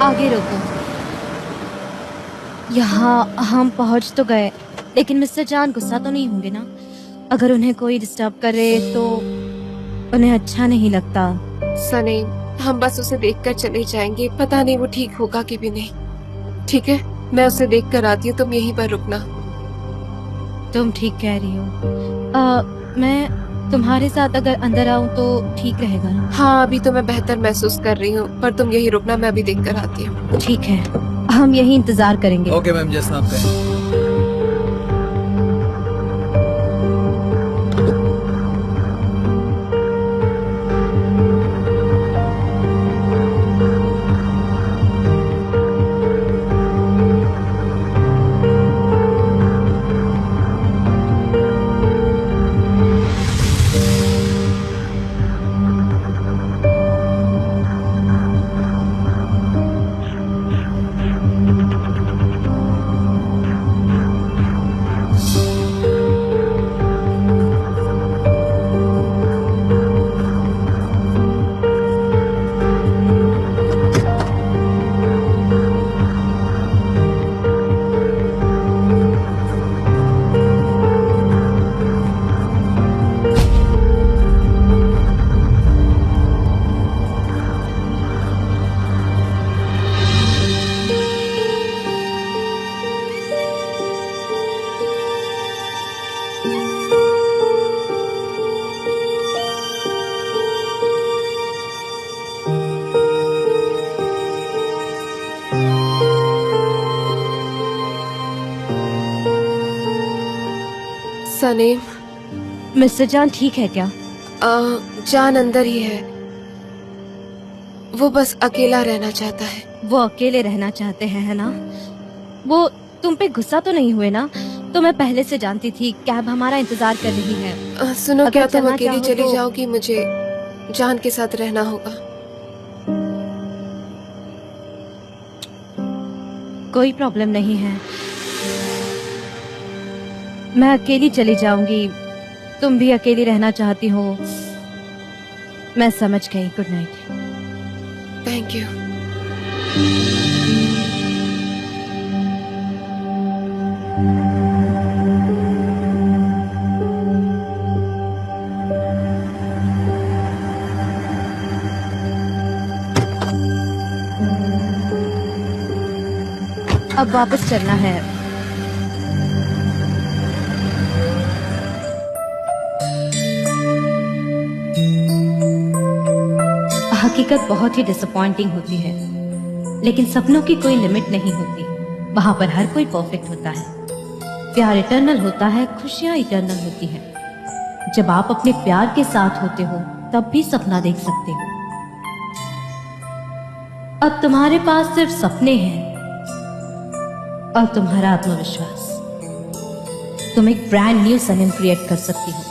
आगे रोको। यहाँ हम पहुँच तो गए, लेकिन मिस्टर जान गुस्सा तो नहीं होंगे ना? अगर उन्हें कोई डिस्टर्ब करे तो उन्हें अच्छा नहीं लगता। सनीम, हम बस उसे देखकर चले जाएंगे, पता नहीं वो ठीक होगा कि भी नहीं। ठीक है, मैं उसे देख कर आती हूँ, तुम यहीं पर रुकना। तुम ठीक कह रही हो। मैं तुम्हारे साथ अगर अंदर आऊँ तो ठीक रहेगा ना? हाँ, अभी तो मैं बेहतर महसूस कर रही हूँ, पर तुम यहीं रुकना, मैं अभी देख कर आती हूँ। ठीक है, हम यहीं इंतजार करेंगे। ओके मैम, जैसा आप कहें। सनीम, मिस्टर जान ठीक है क्या? जान अंदर ही है, वो बस अकेला रहना चाहता है। वो अकेले रहना चाहते हैं, है ना? वो तुम पे गुस्सा तो नहीं हुए ना? तो मैं पहले से जानती थी कैब हमारा इंतजार कर रही है। सुनो, अगर क्या तुम चलना अकेली चाहो चली तो- जाओगी? मुझे जान के साथ रहना होगा। कोई प्रॉब्लम नहीं है, मैं अकेली चली जाऊंगी। तुम भी अकेली रहना चाहती हो, मैं समझ गई। Good night. Thank you. अब वापस चलना है। हकीकत बहुत ही डिसअपॉइंटिंग होती है, लेकिन सपनों की कोई लिमिट नहीं होती। वहां पर हर कोई परफेक्ट होता है। प्यार इटर्नल होता है, खुशियां इटर्नल होती हैं। जब आप अपने प्यार के साथ होते हो तब भी सपना देख सकते हो। अब तुम्हारे पास सिर्फ सपने हैं और तुम्हारा आत्मविश्वास। तुम एक ब्रांड न्यू सनम क्रिएट कर सकती हो,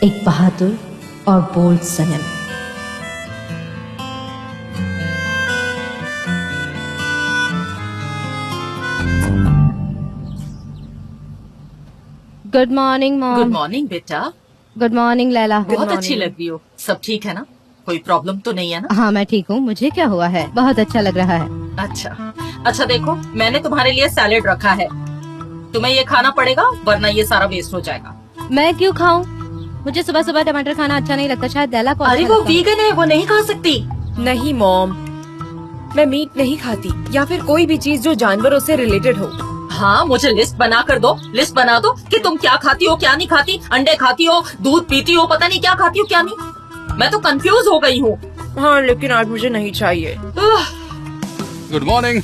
एक बहादुर और बोल्ड सनम। Good morning mom. Good morning बेटा। Good morning Laila. बहुत अच्छी लग रही हो। सब ठीक है ना? कोई प्रॉब्लम तो नहीं है ना? हाँ मैं ठीक हूँ। मुझे क्या हुआ है? बहुत अच्छा लग रहा है। अच्छा देखो, मैंने तुम्हारे लिए सैलेड रखा है, तुम्हें ये खाना पड़ेगा वरना ये सारा वेस्ट हो जाएगा। मैं क्यों खाऊं? मुझे सुबह सुबह टमाटर खाना अच्छा नहीं लगता। शायद लैला को अरे अच्छा वो लगता वीगन है, वो नहीं खा सकती। नहीं मॉम, मैं मीट नहीं खाती, या फिर कोई भी चीज जो जानवरों से रिलेटेड हो। हाँ, मुझे लिस्ट बना कर दो, लिस्ट बना दो कि तुम क्या खाती हो क्या नहीं खाती। अंडे खाती हो, दूध पीती हो, पता नहीं क्या खाती हो क्या नहीं। मैं तो कंफ्यूज हो गई हूँ। हाँ, लेकिन आज मुझे नहीं चाहिए। Good morning.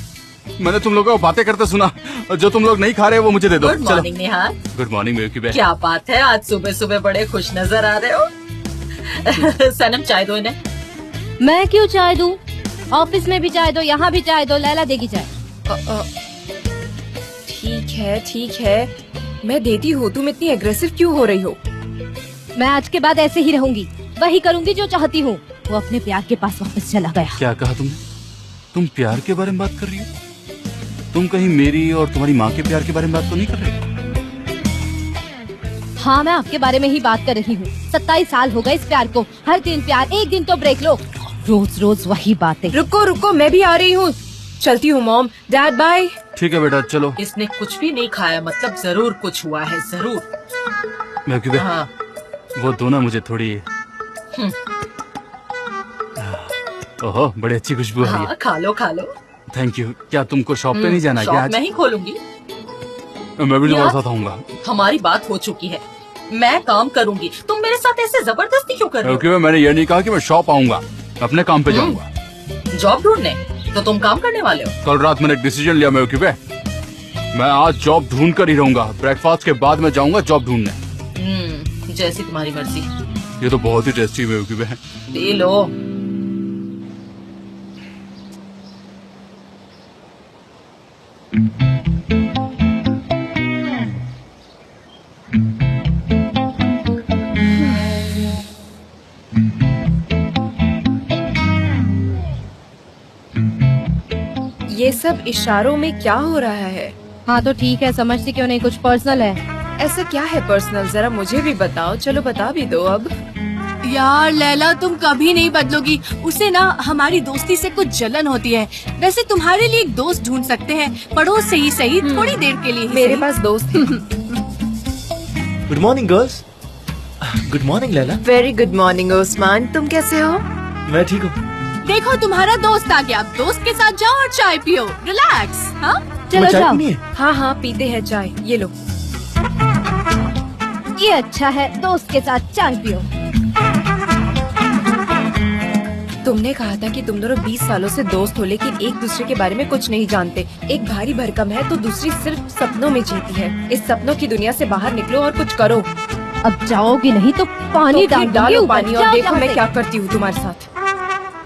मैंने तुम लोगों को बातें करते सुना, जो तुम लोग नहीं खा रहे वो मुझे दे दो। गुड मॉर्निंग निहार। गुड मॉर्निंग मेरी बहन। क्या बात है, आज सुबह सुबह बड़े खुश नजर आ रहे हो। सनम चाय दो इन्हें। मैं क्यों चाय दूं? ऑफिस में भी चाय दो, यहाँ भी चाय दो। लैला देगी चाय। ठीक है, मैं देती हूँ। तुम इतनी एग्रेसिव क्यों हो रही हो? मैं आज के बाद ऐसे ही रहूंगी, वही करूंगी जो चाहती हूँ। वो अपने प्यार के पास वापस चला गया। क्या कहा तुमने? तुम प्यार के बारे में बात कर रही हो? तुम कहीं मेरी और तुम्हारी माँ के प्यार के बारे में बात तो नहीं कर रही? हाँ, मैं आपके बारे में ही बात कर रही हूँ। 27 साल हो गए इस प्यार को। हर दिन प्यार, एक दिन तो ब्रेक लो। रोज रोज वही बातें। रुको रुको, मैं भी आ रही हूँ। चलती हूँ मॉम। Dad bye. ठीक है बेटा, चलो। इसने कुछ भी नहीं खाया, मतलब जरूर कुछ हुआ है, जरूर। मिल्की वे, हाँ। वो दो ना मुझे थोड़ी। ओहो, बड़ी अच्छी खुशबू आ रही है। हाँ, खा लो खा लो। Thank you. क्या तुमको शॉप पे नहीं जाना क्या शॉप आज? मैं ही खोलूंगी। मैं भी तुम्हारे यार, साथ आऊंगा। हमारी बात हो चुकी है, मैं काम करूंगी, तुम मेरे साथ ऐसे जबरदस्ती क्यों कर रहे मिल्की वे, मैंने ये नहीं कहा कि मैं शॉप आऊंगा, अपने काम पे जाऊंगा। हो? जॉब ढूंढने? तो तुम काम करने वाले हो? कल रात मैंने एक डिसीजन लिया मिल्की वे, मैं आज जॉब ढूंढ कर ही रहूंगा। ब्रेकफास्ट के बाद मैं जाऊंगा जॉब ढूंढने। जैसी तुम्हारी मर्जी। ये तो बहुत ही टेस्टी मिल्की वे है। ले लो। ये सब इशारों में क्या हो रहा है? हाँ तो ठीक है, समझती क्यों नहीं, कुछ पर्सनल है। ऐसा क्या है पर्सनल? जरा मुझे भी बताओ। चलो बता भी दो अब। यार लैला, तुम कभी नहीं बदलोगी। उसे ना हमारी दोस्ती से कुछ जलन होती है। वैसे तुम्हारे लिए एक दोस्त ढूंढ सकते हैं, पड़ोस से ही सही, थोड़ी देर के लिए ही मेरे सही। पास दोस्त है। Good morning girls. Good morning Laila. Very good morning Usman, तुम कैसे हो? मैं ठीक हूँ। देखो तुम्हारा दोस्त आ गया, अब दोस्त के साथ जाओ और चाय पियो, रिलैक्स। हाँ चलो चाय जाओ। पीनी है? हाँ हाँ, पीते हैं चाय। ये लो। ये अच्छा है, दोस्त के साथ चाय पियो। तुमने कहा था कि तुम दोनों 20 सालों से दोस्त हो, लेकिन एक दूसरे के बारे में कुछ नहीं जानते। एक भारी भरकम है तो दूसरी सिर्फ सपनों में जीती है। इस सपनों की दुनिया से बाहर निकलो और कुछ करो। अब जाओगी नहीं तो पानी तो फिर डाल डालो दूंगी पानी ऊपर। और जाओ देखो यहाँ मैं से। क्या करती हूँ तुम्हारे साथ।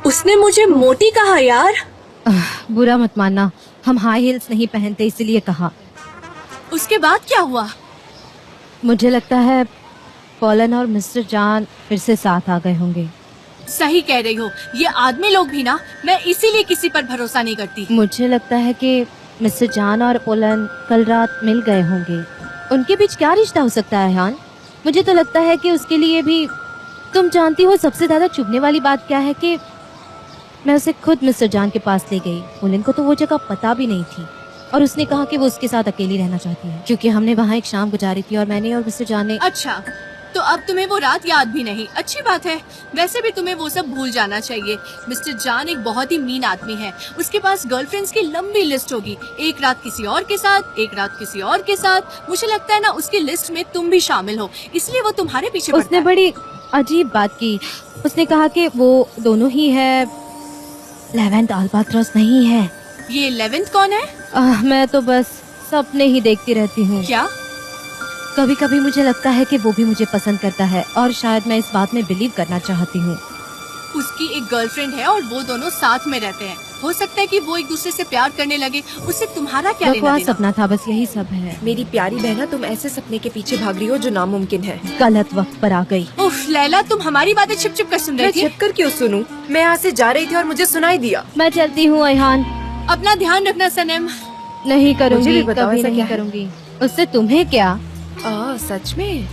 उसने मुझे मोटी कहा यार। बुरा मत मानना, हम हाई हील्स नहीं पहनते इसलिए कहा। उसके बाद क्या हुआ? मुझे लगता है पॉलन और मिस्टर जान फिर से साथ आ गए होंगे। सही कह रही हो, ये आदमी लोग भी ना, मैं इसीलिए किसी पर भरोसा नहीं करती। मुझे लगता है कि मिस्टर जान और पोलन कल रात मिल गए होंगे। उनके बीच क्या रिश्ता हो सकता है हान? मुझे तो लगता है कि उसके लिए भी, तुम जानती हो सबसे ज्यादा चुभने वाली बात क्या है कि मैं उसे खुद मिस्टर जान के पास ले गई। पोलन को तो वो जगह पता भी नहीं थी और उसने कहा कि वो उसके साथ अकेली रहना चाहती है, क्योंकि हमने वहाँ एक शाम गुजारी थी और मैंने और मिस्टर जान ने। अच्छा, तो अब तुम्हें वो रात याद भी नहीं। अच्छी बात है। वैसे भी तुम्हें वो सब भूल जाना चाहिए। मिस्टर जान एक बहुत ही मीन आदमी है। उसके पास गर्लफ्रेंड्स की लंबी लिस्ट होगी, एक रात किसी और के साथ, एक रात किसी और के साथ। मुझे लगता है ना उसकी लिस्ट में तुम भी शामिल हो, इसलिए वो तुम्हारे पीछे पड़ता उसने है। बड़ी अजीब बात की। उसने कहा कि वो दोनों ही है, लेवेंट अल्बाट्रोस नहीं है। ये 11th कौन है? मैं तो बस सपने ही देखती रहती हूँ। क्या? कभी कभी मुझे लगता है कि वो भी मुझे पसंद करता है और शायद मैं इस बात में बिलीव करना चाहती हूँ। उसकी एक गर्लफ्रेंड है और वो दोनों साथ में रहते हैं। हो सकता है कि वो एक दूसरे से प्यार करने लगे। उससे तुम्हारा क्या लेना बकवास देना? सपना था, बस यही सब है। मेरी प्यारी बहना, तुम ऐसे सपने के पीछे भाग रही हो जो नामुमकिन है। गलत वक्त पर आ गई। उफ लैला, तुम हमारी बातें छिप छिप कर सुन मैं रही थी। छिप कर क्यों सुनूं? मैं यहाँ से जा रही थी और मुझे सुनाई दिया। मैं चलती हूँ अयहान। अपना ध्यान रखना सनम। नहीं मुझे करूँगी, भी बताओ, कभी ऐसा नहीं क्या है? करूँगी। उससे तुम्हें क्या? सच में?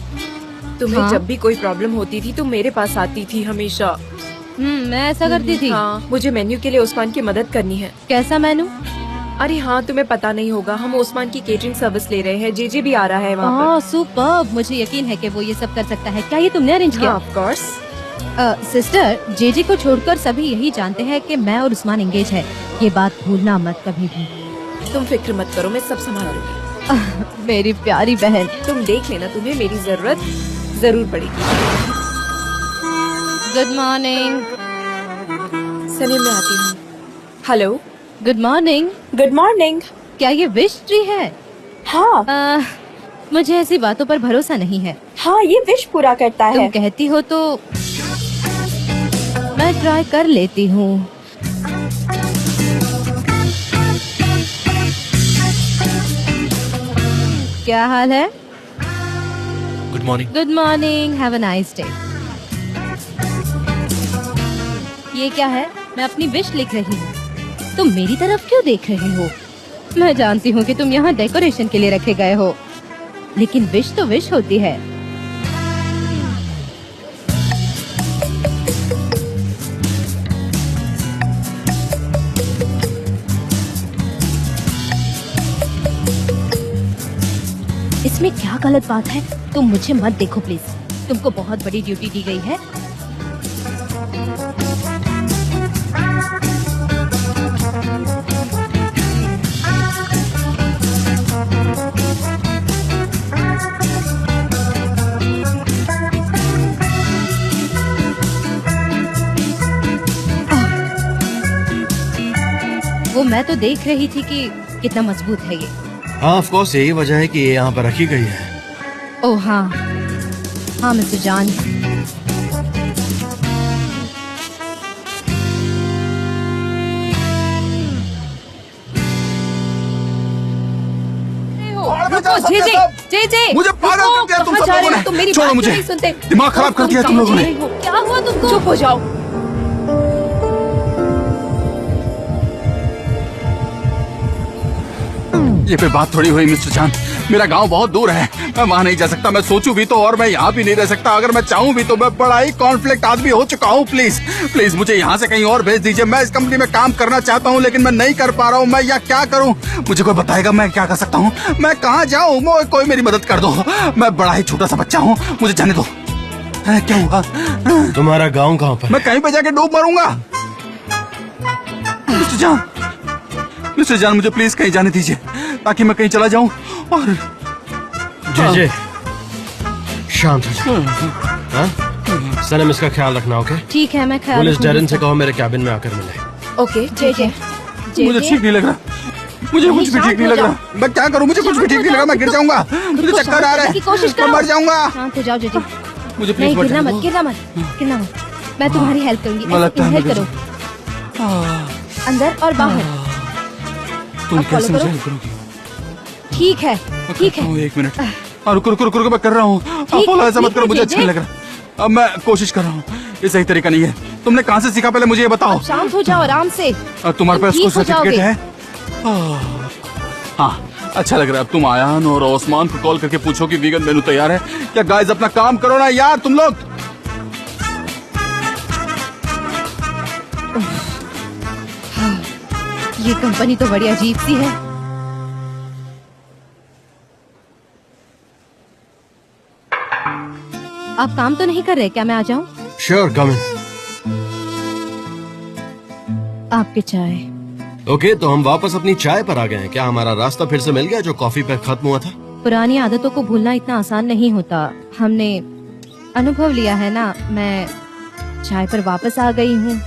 तुम्हें हाँ? जब भी कोई प्रॉब्लम होती थी तुम मेरे पास आती थी हमेशा। मैं ऐसा करती थी। हाँ, मुझे मेन्यू के लिए उस्मान की मदद करनी है। कैसा मेनू? अरे हाँ, तुम्हें पता नहीं होगा, हम उस्मान की केटरिंग सर्विस ले रहे हैं। जेजे भी आ रहा है वहाँ हाँ सुपर्ब, मुझे यकीन है कि वो ये सब कर सकता है। क्या ये तुमने अरेंज पर। किया? हाँ, ऑफ कोर्स। सिस्टर, जेजे को छोड़कर सभी यही जानते हैं कि मैं और उस्मान एंगेज है। ये बात भूलना मत कभी भी। तुम फिक्र मत करो, मैं सब संभाल लूंगी। मेरी प्यारी बहन। तुम देख लेना, तुम्हें मेरी जरूरत जरूर पड़ेगी। Good morning. सनी, मैं आती हूँ। Hello. Good morning. Good morning. क्या ये विश ट्री है? हाँ मुझे ऐसी बातों पर भरोसा नहीं है। हाँ, ये विश पूरा करता तुम कहती हो तो मैं ट्राई कर लेती हूँ। क्या हाल है? Good morning. Good morning, have a nice day. ये क्या है? मैं अपनी विश लिख रही हूँ। तुम मेरी तरफ क्यों देख रहे हो? मैं जानती हूँ कि तुम यहाँ डेकोरेशन के लिए रखे गए हो, लेकिन विश तो विश होती है। इसमें क्या गलत बात है? तुम मुझे मत देखो प्लीज। तुमको बहुत बड़ी ड्यूटी दी गई है। वो मैं तो देख रही थी कि कितना मजबूत है ये। हाँ ऑफ कोर्स, यही वजह है कि ये यहाँ पर रखी गई है। ओह हाँ हाँ मिस्टर जॉन। मुझे पागल कर दिया तुम सब लोगों ने। तुम मेरी छोड़ो बात मुझे, नहीं सुनते। दिमाग खराब कर दिया तुम लोगों ने। क्या हुआ तुमको? चुप हो जाओ। ये कोई बात थोड़ी हुई मिस्टर जान। मेरा गांव बहुत दूर है, मैं वहाँ नहीं जा सकता। मैं सोचूं भी तो, और मैं यहाँ भी नहीं रह सकता। अगर मैं चाहूँ भी तो मैं बड़ा ही कॉन्फ्लिक्ट आदमी हो चुका हूँ। प्लीज प्लीज मुझे यहाँ से कहीं और भेज दीजिए। मैं इस कंपनी में काम करना चाहता हूँ लेकिन मैं नहीं कर पा रहा हूँ। मैं या क्या करूँ? मुझे कोई बताएगा मैं क्या कर सकता हूँ? मैं कहाँ जाऊँ? कोई मेरी मदद कर दो। मैं बड़ा ही छोटा सा बच्चा हूँ, मुझे जाने दो। क्या हुआ? तुम्हारा गाँव कहाँ पर? मैं कहीं पे जाके डूब मरूंगा। मिस्टर जान मुझे प्लीज कहीं जाने दीजिए ताकि मैं कहीं चला जाऊं। और जे शांत हो जाओ। हाँ? सनम इसका ख्याल रखना, ओके? ठीक है मैं ख्याल पुलिस रखूंगी। डैरन से कहो मेरे कैबिन में आकर मिले। ओके जे मुझे ठीक नहीं लग रहा। मुझे कुछ भी ठीक नहीं लग रहा। मैं क्या करूं? मुझे कुछ भी ठीक नहीं लग रहा। मैं गिर जाऊंगा, मुझे चक्कर आ रहा है, मैं मर जाऊंगा। शांत हो जाओ जेजे। मुझे नहीं प्लीज गिरना मत, गिरना मत, गिरना मत। मैं तुम्हारी हेल्प करूंगी। हेल्प करो, अंदर और बाहर। तुम अब कैसे follow मुझे करो। हेल्प करोगी? ठीक है ठीक है। एक मिनट। रुको रुको रुको, मैं कर रहा हूँ। फॉलो ऐसा मत करो, मुझे अच्छा नहीं लग रहा। अब मैं कोशिश कर रहा हूँ। ये सही तरीका नहीं है। तुमने कहाँ से सीखा? पहले मुझे ये बताओ। शांत हो जाओ आराम से। तुम्हारे पास ठीक कोई हो सर्टिफिकेट जाओगे। है? हाँ अच्छा लग रहा है। अब तुम आयान और ओस्मान को कॉल करके पूछो कि वीगन मेनू तैयार है क्या। गाइस अपना काम करो ना यार तुम लोग। ये कंपनी तो बड़ी अजीब सी है। आप काम तो नहीं कर रहे क्या? मैं आ जाऊं? श्योर कम इन। आपके चाय। ओके तो हम वापस अपनी चाय पर आ गए हैं। क्या हमारा रास्ता फिर से मिल गया जो कॉफी पर खत्म हुआ था? पुरानी आदतों को भूलना इतना आसान नहीं होता। हमने अनुभव लिया है ना। मैं चाय पर वापस आ गई हूँ।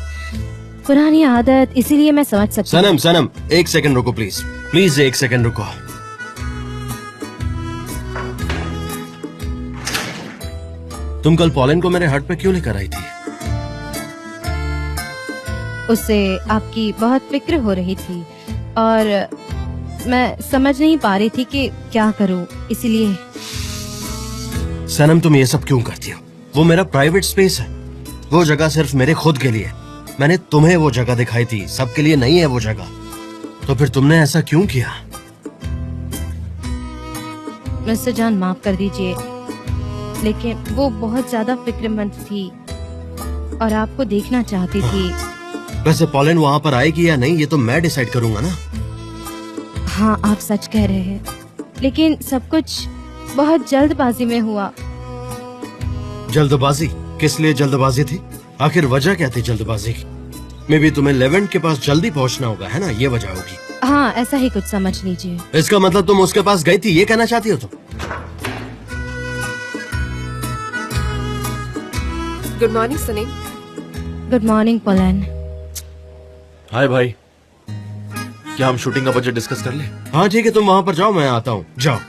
पुरानी आदत, इसीलिए मैं समझ सकती हूँ। सनम सनम एक सेकंड रुको प्लीज। प्लीज एक सेकंड रुको। तुम कल पॉलन को मेरे हट पे क्यों लेकर आई थी? उससे आपकी बहुत फिक्र हो रही थी और मैं समझ नहीं पा रही थी कि क्या करूं, इसलिए। सनम तुम ये सब क्यों करती हो? वो मेरा प्राइवेट स्पेस है। वो जगह सिर्फ मेरे खुद के लिए। मैंने तुम्हें वो जगह दिखाई थी, सबके लिए नहीं है वो जगह। तो फिर तुमने ऐसा क्यों किया? मिस्टर जान माफ कर दीजिए, लेकिन वो बहुत ज्यादा फिक्रमंद थी और आपको देखना चाहती थी। वैसे पॉलन वहाँ पर आएगी या नहीं ये तो मैं डिसाइड करूंगा ना। हाँ आप सच कह रहे हैं, लेकिन सब कुछ बहुत जल्दबाजी में हुआ। जल्दबाजी? किस लिए जल्दबाजी थी? आखिर वजह क्या थी जल्दबाजी की? मे भी तुम्हें लेवेंट के पास जल्दी पहुंचना होगा, है ना? ये वजह होगी। हाँ ऐसा ही कुछ समझ लीजिए। इसका मतलब तुम उसके पास गई थी, ये कहना चाहती हो तुम? Good morning Sunil. Good morning पोलन। हाय भाई, क्या हम शूटिंग का बजट डिस्कस कर ले? हाँ ठीक है, तुम वहां पर जाओ, मैं आता हूँ। जाओ।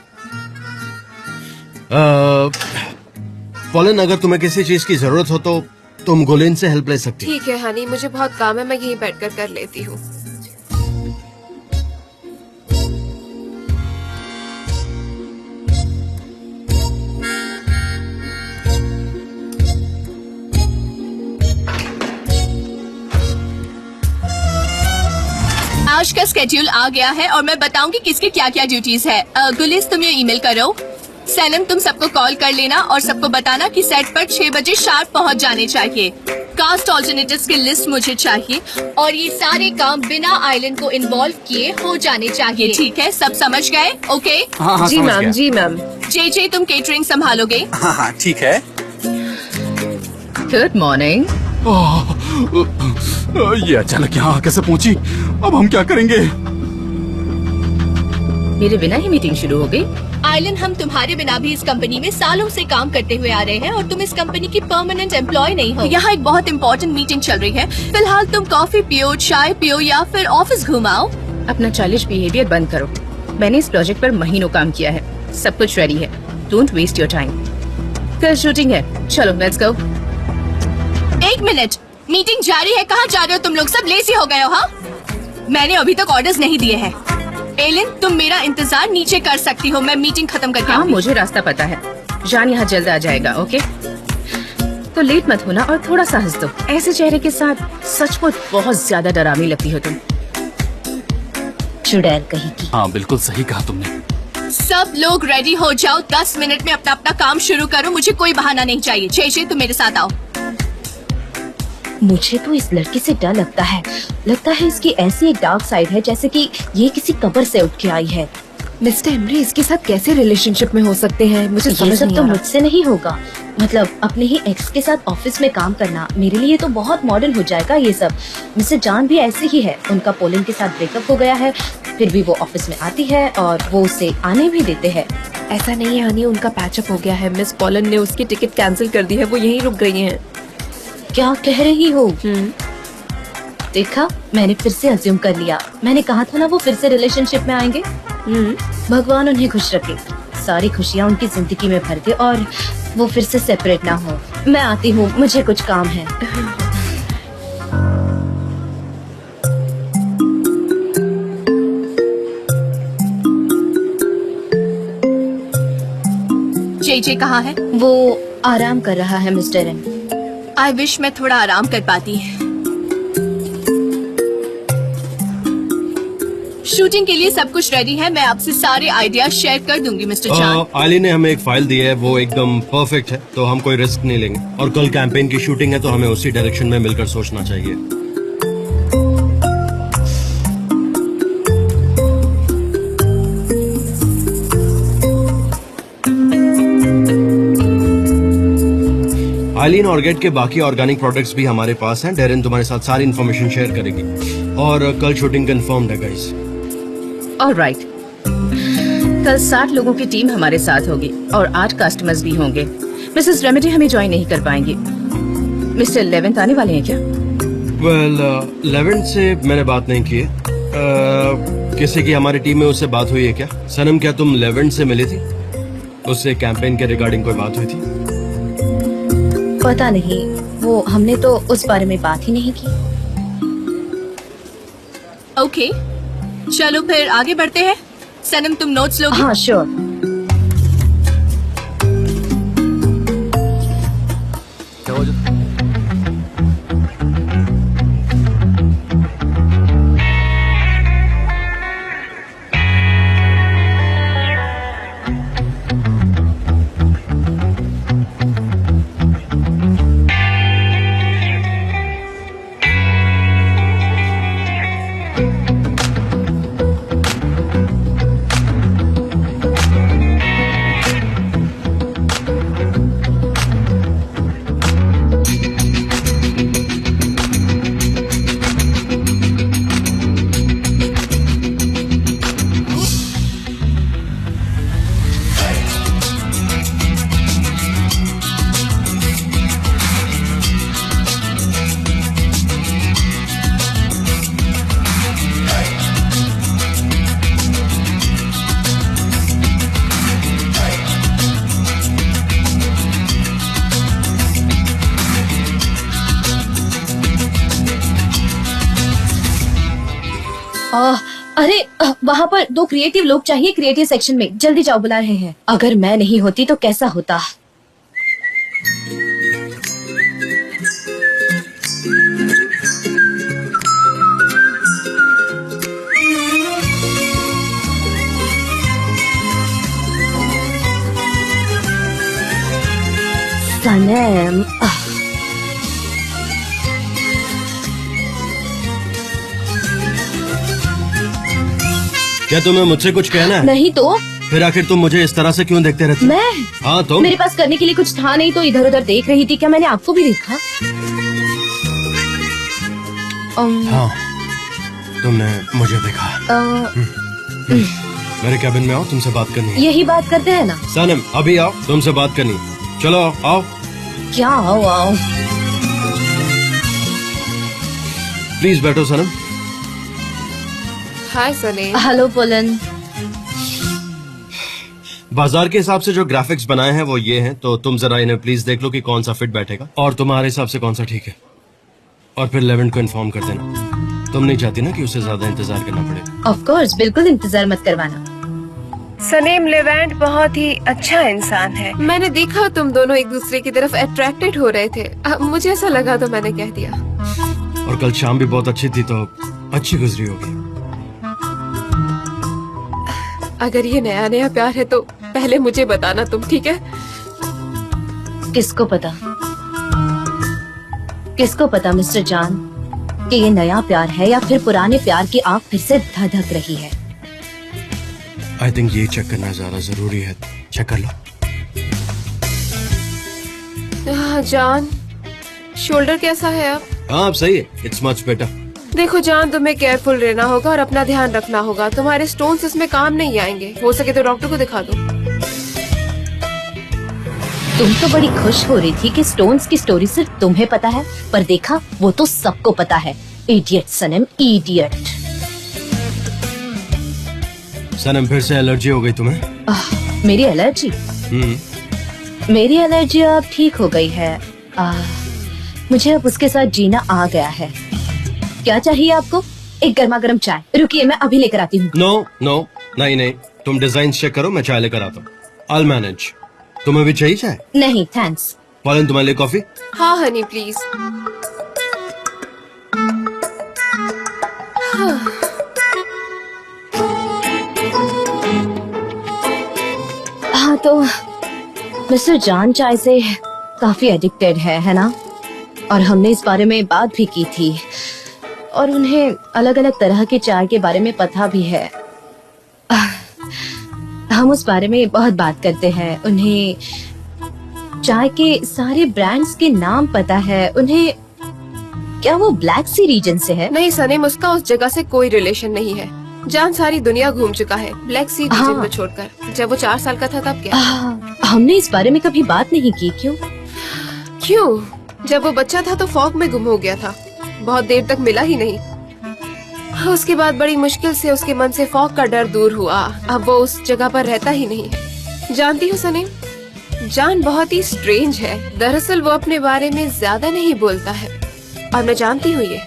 पॉलन अगर तुम्हें किसी चीज की जरूरत हो तो तुम गुलिन से हेल्प ले सकती हो। ठीक है हनी, मुझे बहुत काम है, मैं यहीं बैठकर कर लेती हूँ। आज का स्केड्यूल आ गया है और मैं बताऊंगी किसकी क्या क्या ड्यूटीज है। गुलिस तुम ये ईमेल करो। सनम तुम सबको कॉल कर लेना और सबको बताना कि सेट पर 6 बजे शार्प पहुंच जाने चाहिए। कास्ट ऑल्टरनेटिव्स की लिस्ट मुझे चाहिए और ये सारे काम बिना आइलैंड को इन्वॉल्व किए हो जाने चाहिए। ठीक है, सब समझ गए? ओके। हाँ, जी समझ मैम, गया। जी मैम। जे तुम केटरिंग संभालोगे? हाँ, ठीक है। Good morning. ये अचानक यहाँ कैसे पहुँची? अब हम क्या करेंगे? मेरे बिना ही मीटिंग शुरू हो गई। आइलैंड, हम तुम्हारे बिना भी इस कंपनी में सालों से काम करते हुए आ रहे हैं और तुम इस कंपनी की परमानेंट एम्प्लॉय नहीं हो। यहाँ एक बहुत इंपॉर्टेंट मीटिंग चल रही है। फिलहाल तुम कॉफी पियो, चाय पियो या फिर ऑफिस घुमाओ। अपना चाइल्डिश बिहेवियर बंद करो। मैंने इस प्रोजेक्ट पर महीनों काम किया है, सब कुछ रेडी है। Don't waste your time. कल शूटिंग है, चलो लेट्स गो। 1 मिनट, मीटिंग जारी है। कहाँ जा रहे हो तुम लोग? सब लेजी हो गए हो? हाँ, मैंने अभी तक ऑर्डर्स नहीं दिए हैं। एलिन, तुम मेरा इंतजार नीचे कर सकती हो, मैं मीटिंग खत्म करके हाँ, आऊंगी। मुझे रास्ता पता है। जान यहाँ जल्द आ जाएगा, ओके? तो लेट मत होना और थोड़ा सा हंस दो। ऐसे चेहरे के साथ सचमुच बहुत ज्यादा डरावनी लगती हो तुम। चुड़ैल कहीं की। हाँ, बिल्कुल सही कहा तुमने। सब लोग रेडी हो जाओ, 10 मिनट में अपना अपना काम शुरू करो। मुझे कोई बहाना नहीं चाहिए। जय तुम मेरे साथ आओ। मुझे तो इस लड़की से डर लगता है इसकी ऐसी एक डार्क साइड है जैसे कि ये किसी कब्र से उठ के आई है। मिस्टर एमरी इसके साथ कैसे रिलेशनशिप में हो सकते हैं? मुझे ये समझ सब नहीं तो आ रहा। मुझसे नहीं होगा। मतलब अपने ही एक्स के साथ ऑफिस में काम करना मेरे लिए तो बहुत मॉडर्न हो जाएगा ये सब। मिस्टर जान भी ऐसे ही है। उनका पोलन के साथ ब्रेकअप हो गया है, फिर भी वो ऑफिस में आती है और वो उसे आने भी देते हैं। ऐसा नहीं है आनी, उनका पैचअप हो गया है। मिस पॉलन ने उसकी टिकट कैंसिल कर दी है, वो यहीं रुक गई हैं। क्या कह रही हो? देखा, मैंने फिर से अज्यूम कर लिया। मैंने कहा था ना वो फिर से रिलेशनशिप में आएंगे। भगवान उन्हें खुश रखे, सारी खुशियाँ उनकी जिंदगी में भर दे और वो फिर से सेपरेट ना हो। मैं आती हूँ, मुझे कुछ काम है। जे कहाँ है? वो आराम कर रहा है मिस्टर एन। आई विश मैं थोड़ा आराम कर पाती। शूटिंग के लिए सब कुछ रेडी है। मैं आपसे सारे आइडियाज शेयर कर दूंगी मिस्टर जान। आली ने हमें एक फाइल दी है, वो एकदम परफेक्ट है, तो हम कोई रिस्क नहीं लेंगे। और कल कैंपेन की शूटिंग है तो हमें उसी डायरेक्शन में मिलकर सोचना चाहिए। आइलिन ऑर्गेट के बाकी ऑर्गेनिक प्रोडक्ट्स भी हमारे पास हैं। डेरिन तुम्हारे साथ सारी इन्फॉर्मेशन शेयर करेगी और कल शूटिंग कंफर्म्ड है गाइस। ऑलराइट, कल 60 लोगों की टीम हमारे साथ होगी और 8 कस्टमर्स भी होंगे। मिसेस रेमेडी हमें ज्वाइन नहीं कर पाएंगी। मिस्टर लेवेंथ आने वाले हैं क्या? वेल, लेवेंथ से मैंने बात नहीं की है। किसी की हमारी टीम में उससे बात हुई है क्या? सनम, क्या तुम लेवेंथ से मिली थी? उससे कैंपेन के रिगार्डिंग कोई बात हुई थी? पता नहीं, वो हमने तो उस बारे में बात ही नहीं की। ओके, चलो फिर आगे बढ़ते हैं। सनम, तुम नोट्स लोगी? हाँ, श्योर। अरे वहाँ पर 2 क्रिएटिव लोग चाहिए क्रिएटिव सेक्शन में। जल्दी जाओ, बुला रहे हैं। अगर मैं नहीं होती तो कैसा होता। सनम, क्या तुम्हें मुझसे कुछ कहना है? नहीं तो फिर आखिर तुम मुझे इस तरह से क्यों देखते रहते हो? मैं हाँ तो मेरे पास करने के लिए कुछ था नहीं तो इधर उधर देख रही थी। क्या मैंने आपको भी देखा? हाँ, तुमने मुझे देखा। मेरे कैबिन में आओ, तुमसे बात करनी है। यही बात करते हैं ना। सनम अभी आओ, तुमसे बात करनी। चलो आओ। क्या आओ आओ? प्लीज बैठो सनम। हाय सलीम। हेलो पुलन। बाजार के हिसाब से जो ग्राफिक्स बनाए हैं वो ये हैं, तो तुम जरा इन्हें प्लीज देख लो कि कौन सा फिट बैठेगा और तुम्हारे हिसाब से कौन सा ठीक है, और फिर लेवेंट को इन्फॉर्म कर देना। तुम नहीं चाहती ना कि उसे ज्यादा इंतजार करना पड़े? ऑफ कोर्स, बिल्कुल इंतजार मत करवाना। सलीम, लेवेंट बहुत ही अच्छा इंसान है। मैंने देखा तुम दोनों एक दूसरे की तरफ अट्रैक्टेड हो रहे थे। मुझे ऐसा लगा तो मैंने कह दिया। और कल शाम भी बहुत अच्छी थी, तो अच्छी गुजरी होगी। अगर ये नया नया प्यार है तो पहले मुझे बताना तुम, ठीक है? किसको पता, किसको पता मिस्टर जान कि ये नया प्यार है या फिर पुराने प्यार की आग फिर से धधक रही है। आई थिंक ये चेक करना ज्यादा जरूरी है। चेक कर लो। जान, शोल्डर कैसा है अब? हाँ अब सही है, इट्स मच बेटर। देखो जान, तुम्हें केयरफुल रहना होगा और अपना ध्यान रखना होगा। तुम्हारे स्टोन्स इसमें काम नहीं आएंगे। हो सके तो डॉक्टर को दिखा दो। तुम तो बड़ी खुश हो रही थी कि स्टोन्स की स्टोरी सिर्फ तुम्हें पता है, पर देखा वो तो सबको पता है। इडियट सनम, इडियट। सनम फिर से एलर्जी हो गई तुम्हें? मेरी एलर्जी? मेरी एलर्जी अब ठीक हो गई है। मुझे अब उसके साथ जीना आ गया है। क्या चाहिए आपको? एक गर्मा गर्म चाय। रुकिए, मैं अभी लेकर आती हूँ। नो नो, नहीं नहीं, तुम डिजाइन चेक करो, मैं चाय लेकर आता हूँ। I'll manage. तुम्हें भी चाहिए चाय? नहीं थैंक्स। पॉलन तुम्हारे लिए कॉफी? हाँ हनी प्लीज। हाँ तो मिस्टर जान चाय से काफी एडिक्टेड है ना? और हमने इस बारे में बात भी की थी और उन्हें अलग अलग तरह के चाय के बारे में पता भी है। हम उस बारे में बहुत बात करते हैं। उन्हें चाय के सारे ब्रांड्स के नाम पता है। उन्हें क्या वो ब्लैक सी रीजन से है? नहीं सनीम, उसका उस जगह से कोई रिलेशन नहीं है। जान सारी दुनिया घूम चुका है ब्लैक सी रीजन को छोड़कर। जब वो 4 साल का था तब क्या? हमने इस बारे में कभी बात नहीं की। क्यों? जब वो बच्चा था तो फॉग में गुम हो गया था। बहुत देर तक मिला ही नहीं। उसके बाद बड़ी मुश्किल से उसके मन से फॉग का डर दूर हुआ। अब वो उस जगह पर रहता ही नहीं है। जानती हो सनीम, जान बहुत ही स्ट्रेंज है। दरअसल वो अपने बारे में ज्यादा नहीं बोलता है और मैं जानती हूँ ये।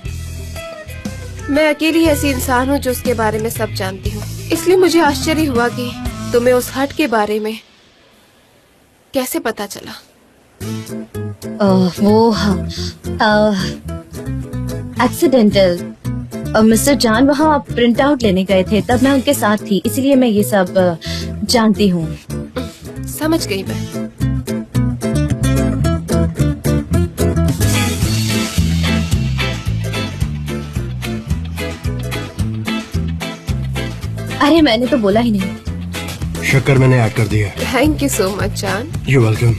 मैं अकेली ऐसी इंसान हूँ जो उसके बारे में सब जानती हूँ। इसलिए मुझे आश्चर्य हुआ कि तुम्हें उस हट के बारे में कैसे पता चला। वो एक्सीडेंटल। मिस्टर जान वहाँ प्रिंट आउट लेने गए थे, तब मैं उनके साथ थी, इसलिए मैं ये सब जानती हूँ। समझ गई मैं। अरे मैंने तो बोला ही नहीं। शक्कर मैंने ऐड कर दिया। थैंक यू सो मच जान। You welcome.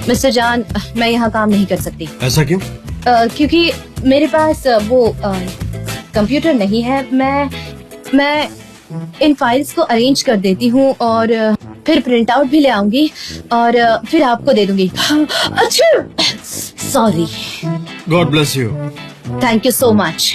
मिस्टर जान, मैं यहाँ काम नहीं कर सकती। ऐसा क्यों? क्योंकि मेरे पास वो कंप्यूटर नहीं है। मैं इन फाइल्स को अरेंज कर देती हूँ और फिर प्रिंट आउट भी ले आऊंगी और फिर आपको दे दूंगी। अच्छा, sorry. God bless you. Thank you so much.